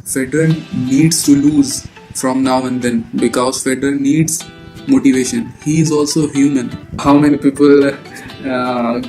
Federer needs to lose from now and then because Federer needs motivation. He is also human. How many people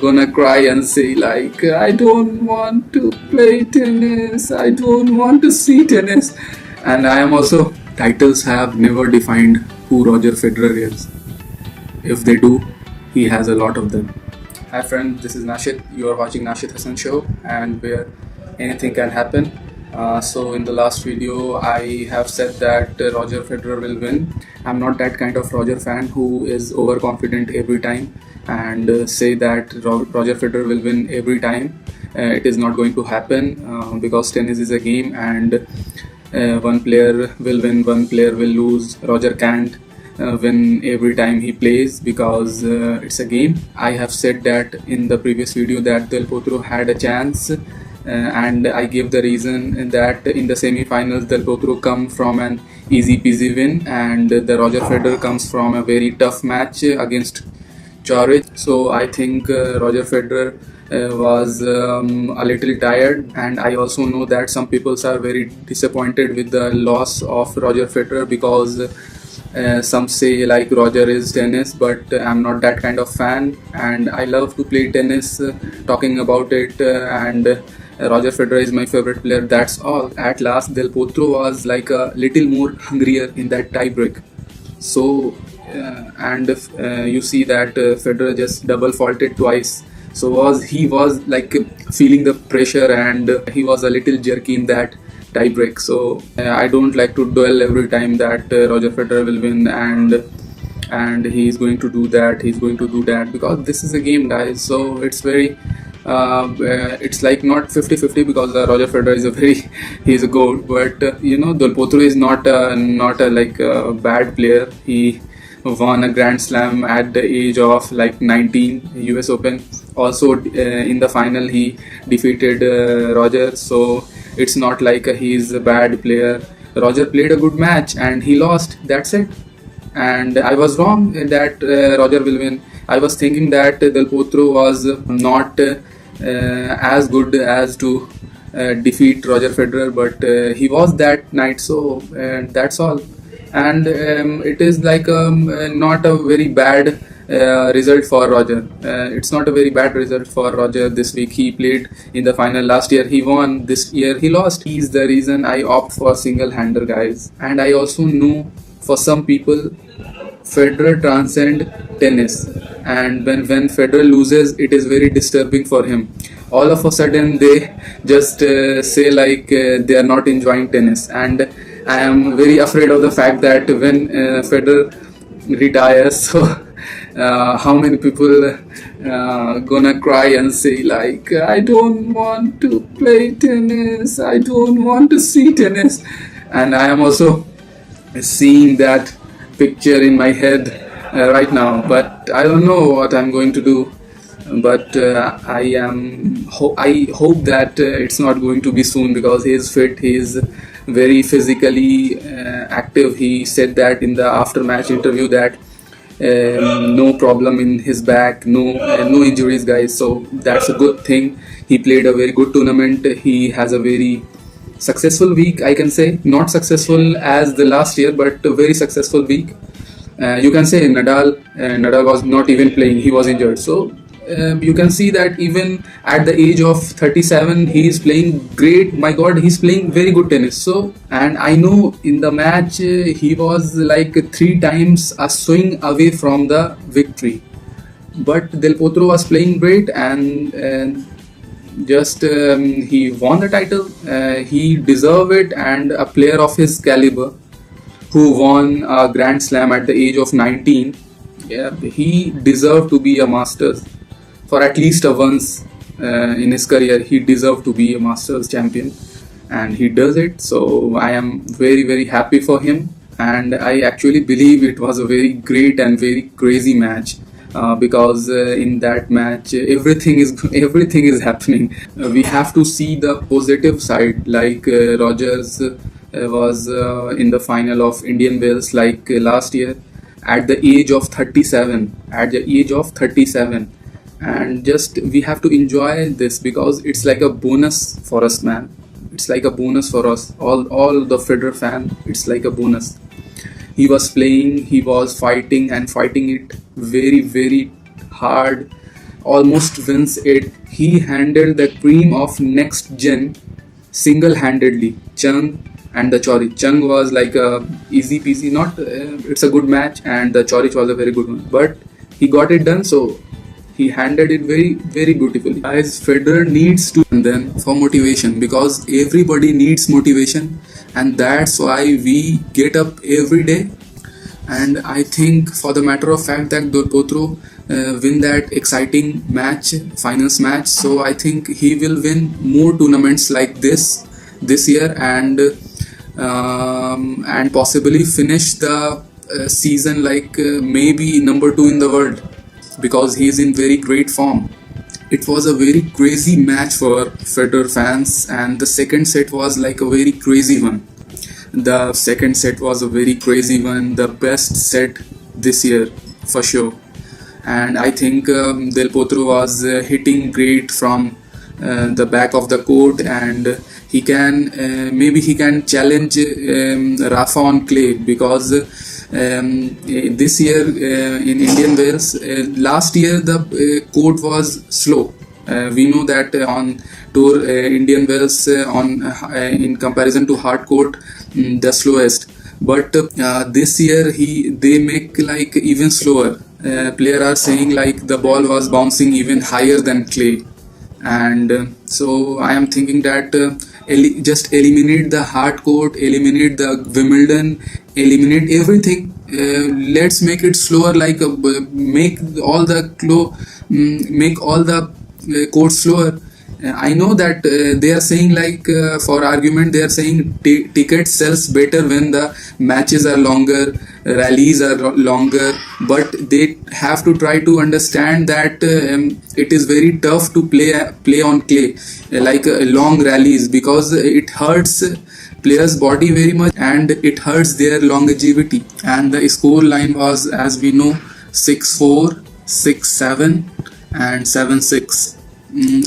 gonna cry and say like, I don't want to play tennis, I don't want to see tennis. And I am also, titles have never defined who Roger Federer is. If they do, he has a lot of them. Hi friend, this is Nashid. You are watching Nashid Hassan Show, and where anything can happen. So in the last video I have said that Roger Federer will win. I'm not that kind of Roger fan who is overconfident every time and say that Roger Federer will win every time. It is not going to happen because tennis is a game, and one player will win, one player will lose. Roger can't win every time he plays because it's a game. I have said that in the previous video that Del Potro had a chance, and I gave the reason that in the semi-finals Del Potro come from an easy peasy win, and the Roger Federer comes from a very tough match against Chorich. So I think Roger Federer was a little tired, and I also know that some people are very disappointed with the loss of Roger Federer because some say like Roger is tennis, but I'm not that kind of fan, and I love to play tennis, talking about it, and Roger Federer is my favorite player. That's all. At last Del Potro was like a little more hungrier in that tie break. So and you see that Federer just double faulted twice. So he was like feeling the pressure, and he was a little jerky in that tie break. So I don't like to dwell every time that Roger Federer will win and he's going to do that, he's going to do that, because this is a game, guys. So it's very it's like not 50-50 because Roger Federer is he's a GOAT, but Del Potro is not a like a bad player. He won a Grand Slam at the age of like 19, US Open. Also in the final he defeated Roger. So it's not like he's a bad player. Roger played a good match and he lost. That's it. And I was wrong that Roger will win. I was thinking that Del Potro was not as good as to defeat Roger Federer, but he was that night. So that's all. And it is like not a very bad result for Roger. It's not a very bad result for Roger this week. He played in the final. Last year he won, this year he lost. He's the reason I opt for single-hander, guys. And I also know for some people Federer transcend tennis, and when Federer loses, it is very disturbing for him. All of a sudden they just say like they are not enjoying tennis, and I am very afraid of the fact that when Federer retires, so how many people gonna cry and say like, I don't want to play tennis, I don't want to see tennis. And I am also seeing that picture in my head right now, but I don't know what I'm going to do. But I hope that it's not going to be soon, because he is fit, he is very physically active. He said that in the after match interview that no problem in his back, no injuries, guys. So that's a good thing. He played a very good tournament. He has a very successful week, I can say. Not successful as the last year, but a very successful week. You can say Nadal was not even playing, he was injured. So you can see that even at the age of 37 he is playing great. My god, he's playing very good tennis. So, and I know in the match he was like 3 times a swing away from the victory, but Del Potro was playing great, and just he won the title. He deserved it, and a player of his caliber who won a Grand Slam at the age of 19, he deserved to be a Masters for at least once in his career. He deserved to be a Masters champion, and he does it. So I am very happy for him, and I actually believe it was a very great and very crazy match. Because in that match everything is happening. We have to see the positive side, like Rogers was in the final of Indian Wells like last year at the age of 37, and just we have to enjoy this because it's like a bonus for us, man. it's like a bonus for us. All the Federer fan, it's like a bonus. He was playing, he was fighting and fighting it very, very hard. Almost wins it. He handled the cream of next gen single-handedly. Chung and the Chorich. Chung was like a easy peasy. Not it's a good match, and the Chorich was a very good one. But he got it done. So he handled it very, very beautifully. Guys, Federer needs to, and then for motivation, because everybody needs motivation, and that's why we get up every day. And I think, for the matter of fact, that Potro win that exciting match, finals match. So I think he will win more tournaments like this year, and possibly finish the season like maybe number 2 in the world, because he is in very great form. It was a very crazy match for Federer fans, and the second set was like a very crazy one. The second set was a very crazy one, the best set this year for sure. And I think Del Potro was hitting great from the back of the court, and he can maybe he can challenge Rafa on clay, because this year in Indian Wells, last year the court was slow. We know that on tour Indian Wells in comparison to hard court, the slowest. But this year they make like even slower. Player are saying like the ball was bouncing even higher than clay, and so I am thinking that just eliminate the hard court, eliminate the Wimbledon, eliminate everything. Let's make it slower, like make all the courts slower. I know that they are saying like for argument they are saying ticket sells better when the matches are longer, rallies are longer, but they have to try to understand that it is very tough to play on clay like long rallies, because it hurts players' body very much and it hurts their longevity. And the score line was, as we know, 6-4, 6-7 and 7-6.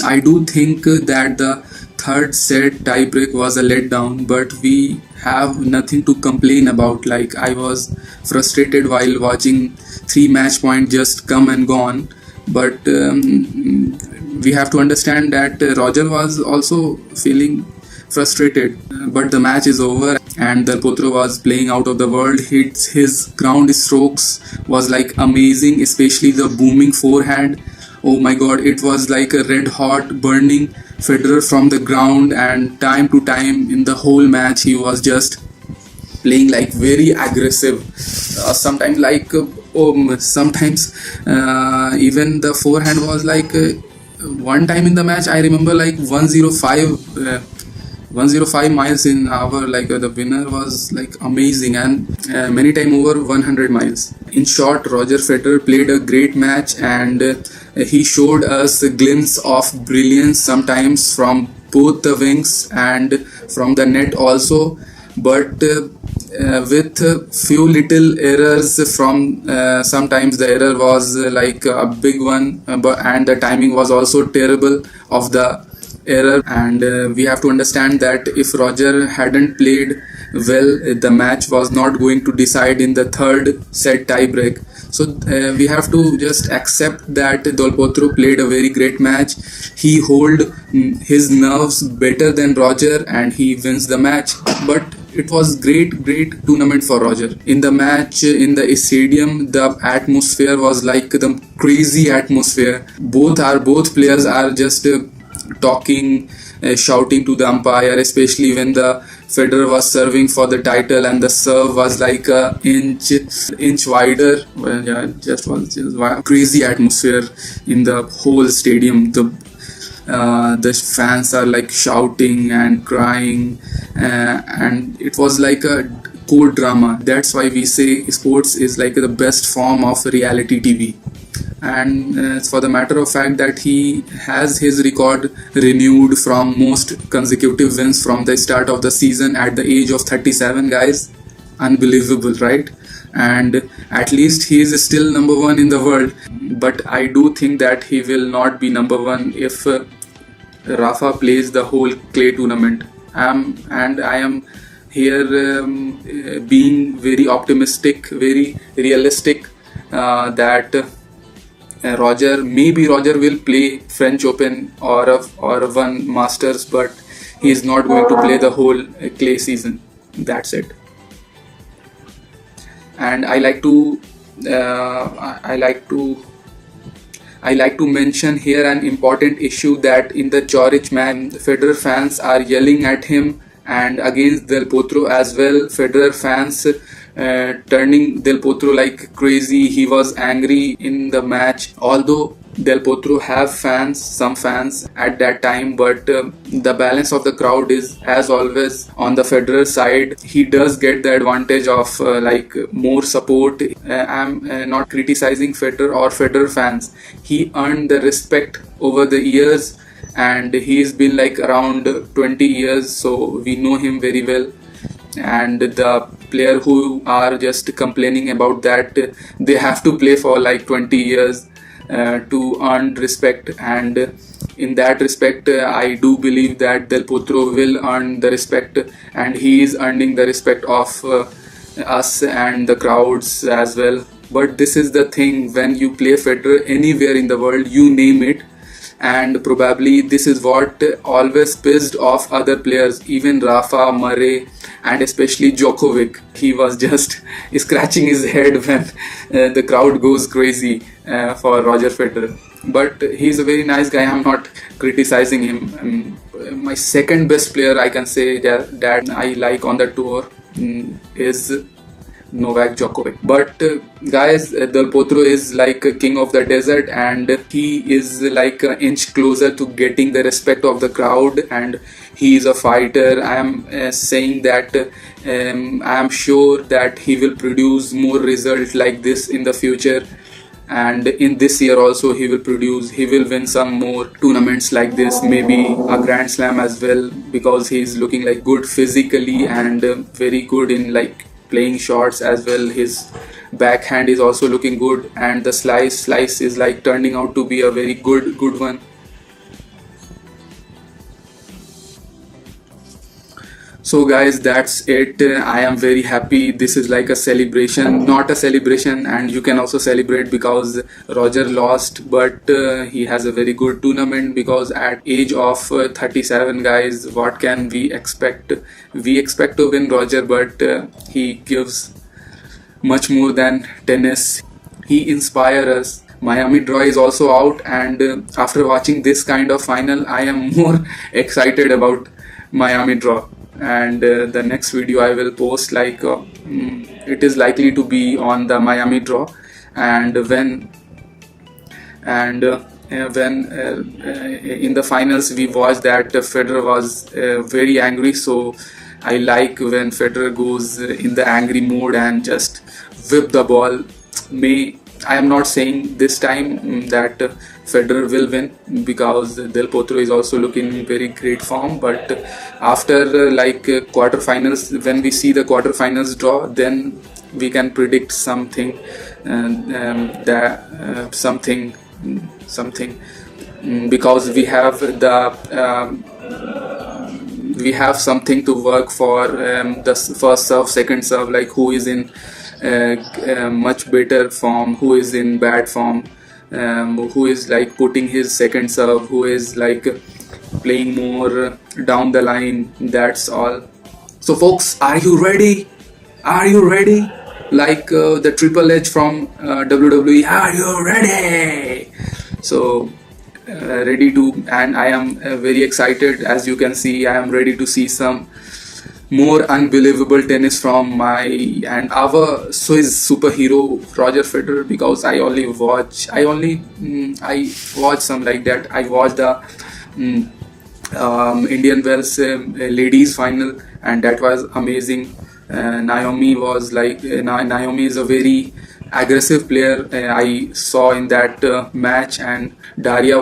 I do think that the third set tiebreak was a letdown, but we have nothing to complain about. Like, I was frustrated while watching 3 match points just come and gone, but we have to understand that Roger was also feeling frustrated. But the match is over and Del Potro was playing out of the world. His ground strokes was like amazing, especially the booming forehand. Oh my god, it was like a red hot burning Federer from the ground, and time to time in the whole match he was just playing like very aggressive. Sometimes like sometimes even the forehand was like one time in the match I remember like 105 miles in hour, like the winner was like amazing, and many time over 100 miles. In short, Roger Federer played a great match, and he showed us a glimpse of brilliance sometimes from both the wings and from the net also, but with few little errors from sometimes the error was like a big one, and the timing was also terrible of the error. And we have to understand that if Roger hadn't played well, the match was not going to decide in the third set tiebreak. So we have to just accept that Del Potro played a very great match. He held his nerves better than Roger and he wins the match. But it was great tournament for Roger. In the match, in the stadium, the atmosphere was like the crazy atmosphere. Both players are just talking, shouting to the umpire, especially when the Federer was serving for the title and the serve was like a inch wider. Well, yeah, just crazy atmosphere in the whole stadium. The fans are like shouting and crying, and it was like a court drama. That's why we say sports is like the best form of reality TV. And for the matter of fact that he has his record renewed from most consecutive wins from the start of the season at the age of 37, guys. Unbelievable, right? And at least he is still number 1 in the world. But I do think that he will not be number 1 if Rafa plays the whole clay tournament. And I am here being very optimistic, very realistic, that Roger will play French Open or one Masters, but he is not going to play the whole clay season. That's it. And I like to mention here an important issue, that in the Zurich match, Federer fans are yelling at him, and against Del Potro as well. Federer fans turning Del Potro like crazy. He was angry in the match. Although Del Potro have fans, some fans at that time, but the balance of the crowd is as always on the Federer side. He does get the advantage of more support. I'm not criticizing Federer or Federer fans. He earned the respect over the years, and he's been like around 20 years, so we know him very well. And the player who are just complaining about that, they have to play for like 20 years to earn respect. And in that respect, I do believe that Del Potro will earn the respect, and he is earning the respect of us and the crowds as well. But this is the thing, when you play Federer anywhere in the world, you name it, and probably this is what always pissed off other players, even Rafa, Murray, and especially Djokovic. He was just scratching his head when the crowd goes crazy for Roger Federer. But he's a very nice guy. I'm not criticizing him. My second best player, I can say, that I like on the tour is Novak Djokovic. But guys, Del Potro is like a king of the desert, and he is like an inch closer to getting the respect of the crowd, and he is a fighter. I am saying that I am sure that he will produce more results like this in the future, and in this year also he will win some more tournaments like this, maybe a Grand Slam as well, because he is looking like good physically and very good in like playing shots as well. His backhand is also looking good, and the slice is like turning out to be a very good one. So guys, that's it. I am very happy. This is like a celebration, not a celebration, and you can also celebrate because Roger lost, but he has a very good tournament, because at age of 37, guys, what can we expect? We expect to win Roger, but he gives much more than tennis. He inspires us. Miami draw is also out, and after watching this kind of final, I am more excited about Miami draw. And the next video I will post, like it is likely to be on the Miami draw, and when in the finals we watched that Federer was very angry. So I like when Federer goes in the angry mode and just whip the ball. I am not saying this time that Federer will win, because Del Potro is also looking in very great form, but after quarterfinals, when we see the quarterfinals draw, then we can predict something, because we have something to work for, the first serve, second serve, like who is in much better form, who is in bad form, who is like putting his second serve, who is like playing more down the line. That's all. So folks, are you ready? Like the Triple H from WWE, are you ready? So ready to, and I am very excited. As you can see, I am ready to see some more unbelievable tennis from my and our Swiss superhero Roger Federer, because I watch some like that. I watched the Indian Wells ladies final, and that was amazing. Naomi is a very aggressive player I saw in that match, and Daria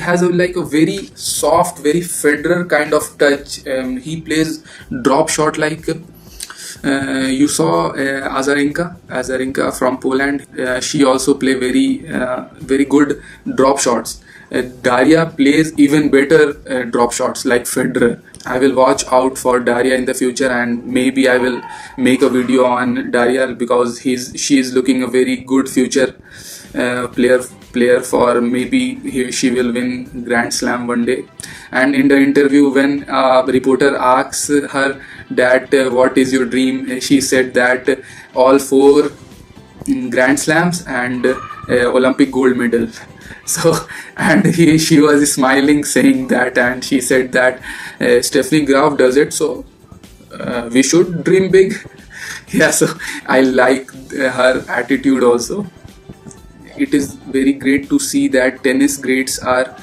has a very soft, very Federer kind of touch. He plays drop shot like you saw Azarenka from Poland. She also play very good drop shots. Daria plays even better drop shots like Federer. I will watch out for Daria in the future, and maybe I will make a video on Daria because she is looking a very good future player for maybe she will win Grand Slam one day. And in the interview, when a reporter asks her that what is your dream, she said that all four Grand Slams and Olympic gold medal. So, and she was smiling saying that, and she said that Stephanie Graf does it, so we should dream big. Yeah, so I like her attitude also. It is very great to see that tennis greats are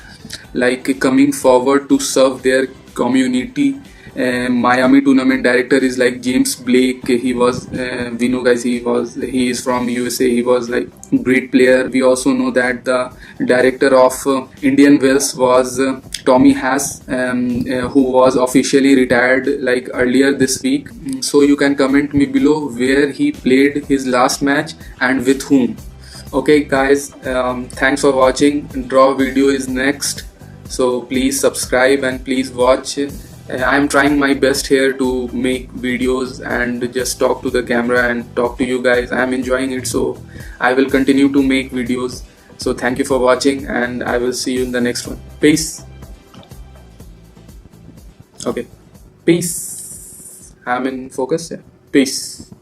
like coming forward to serve their community. Miami tournament director is like James Blake. He was we know guys, he is from USA. He was like great player. We also know that the director of Indian Wells was Tommy Haas, who was officially retired like earlier this week. So you can comment me below where he played his last match and with whom. Okay guys, thanks for watching. Draw video is next, so please subscribe and please watch. I'm trying my best here to make videos and just talk to the camera and talk to you guys. I'm enjoying it, so I will continue to make videos. So thank you for watching, and I will see you in the next one. Peace. Okay, peace. I'm in focus. Yeah. Peace.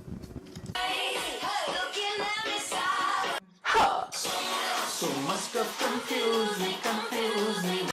So must have confused me.